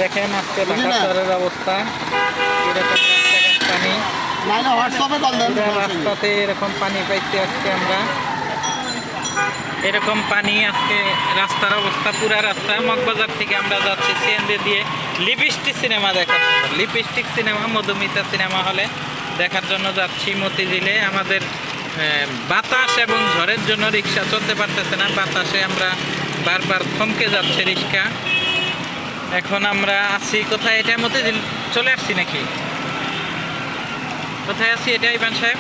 দেখেন আজকে ঢাকা শহরের অবস্থা এরকম রাস্তাঘাট পানি রাস্তাতে এরকম পানি পাইছি আজকে আমরা এরকম পানি আজকে রাস্তার অবস্থা পুরা রাস্তা মগবাজার থেকে আমরা যাচ্ছি সিএনজি দিয়ে লিপস্টিক সিনেমা দেখার জন্য লিপস্টিক সিনেমা মধুমিতা সিনেমা হলে দেখার জন্য যাচ্ছি মতিঝিলে আমাদের বাতাস এবং ঝড়ের জন্য রিক্সা চলতে পারতেছে না বাতাসে আমরা বারবার থমকে যাচ্ছে রিক্সা এখন আমরা আছি কোথায় এটা মতিঝিল চলে আসছি নাকি কোথায় আছি এটা ইবান সাহেব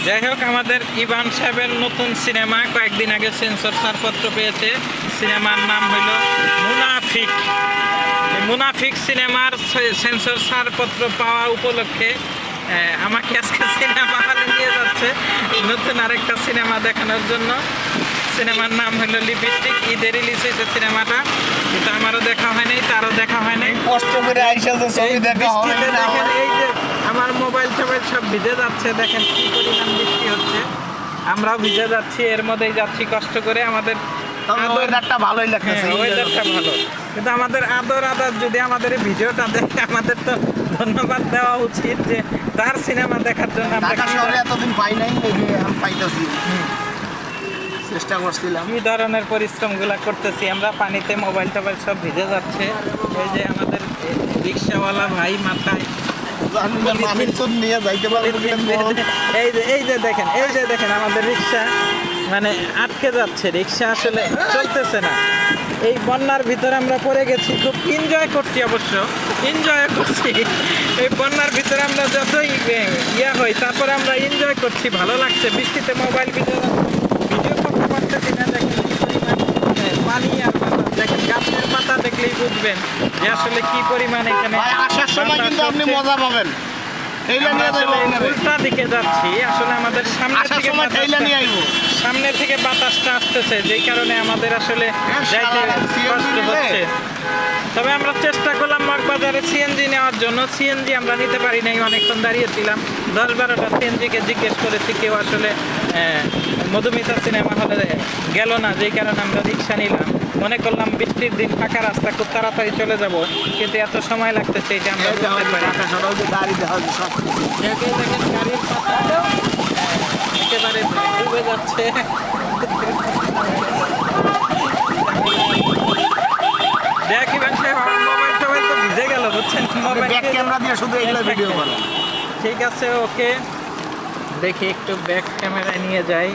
যাই হোক আমাদের ইবান সাহেবের নতুন সিনেমা কয়েকদিন আগে সেন্সর ছাড়পত্র পেয়েছে সিনেমার নাম হইল মুনাফিক মুনাফিক সিনেমার সেন্সর ছাড়পত্র পাওয়া উপলক্ষে আমাকে আজকে সিনেমা হলে নিয়ে যাচ্ছে নতুন আরেকটা সিনেমা দেখানোর জন্য সিনেমার নাম হলো লিপস্টিক ঈদে রিলিজ হয়েছে সিনেমাটা কিন্তু আমারও দেখা হয় নাই তারও দেখা হয় নাই কষ্ট করে দেখেন এই যে আমার মোবাইল টোবাইল সব ভিজে যাচ্ছে দেখেন কি পরিমাণ বৃষ্টি হচ্ছে আমরাও ভিজে যাচ্ছি এর মধ্যেই যাচ্ছি কষ্ট করে আমাদের ওয়েদারটা ভালোই লাগতেছে ওয়েদারটা ভালো কিন্তু আমাদের আদর যদি আমাদের এই ভিডিওটা দেখে আমাদের তো ধন্যবাদ দেওয়া উচিত যে তার সিনেমা দেখার জন্য ঢাকা শহরে এতদিন পাই নাই আমি পাইতেছি চেষ্টা করছিলাম কি ধরনের পরিশ্রমগুলো করতেছি আমরা পানিতে মোবাইল টোবাইল সব ভিজে যাচ্ছে এই যে আমাদের রিক্সাওয়ালা ভাই মাথায় এই যে দেখেন আমাদের রিক্সা মানে আটকে যাচ্ছে রিক্সা আসলে চলতেছে না এই বন্যার ভিতরে আমরা পড়ে গেছি খুব এনজয় করছি অবশ্য এনজয় করছি এই বন্যার ভিতরে আমরা যতই হই তারপরে আমরা এনজয় করছি ভালো লাগছে বৃষ্টিতে মোবাইল ভিডিও করতে পারতেছি না দেখেন কি পরিমাণ পানি আর বাতাস দেখেন গাছের পাতা দেখলেই বুঝবেন যে আসলে কি পরিমাণ এখানে আসার সময় কিন্তু আপনি মজা পাবেন উল্টা দিকে যাচ্ছি আসলে আমাদের সামনে থেকে বাতাসটা আসতেছে যেই কারণে আমাদের আসলে যাইতে কষ্ট হচ্ছে তবে আমরা চেষ্টা করলাম মগবাজারে সিএনজি নেওয়ার জন্য সিএনজি আমরা নিতে পারি নাই অনেকক্ষণ দাঁড়িয়েছিলাম 10-12টা সিএনজিকে জিজ্ঞেস করেছি কেউ আসলে মধুমিতা সিনেমা হলে গেল না যেই কারণে আমরা রিক্সা নিলাম মনে করলাম বৃষ্টির দিন ফাঁকা রাস্তা খুব তাড়াতাড়ি চলে যাব কিন্তু এত সময় লাগতেছে এটা আমরা বুঝতে পারি গাড়ির পাতা একেবারে ডুবে যাচ্ছে দেখি মোবাইল টোবাইল তো ভিজে গেল বুঝছেন মোবাইল ক্যামেরা দিয়ে শুধু এগুলো ভিডিও করো ঠিক আছে ওকে দেখি একটু ব্যাক ক্যামেরায় নিয়ে যাই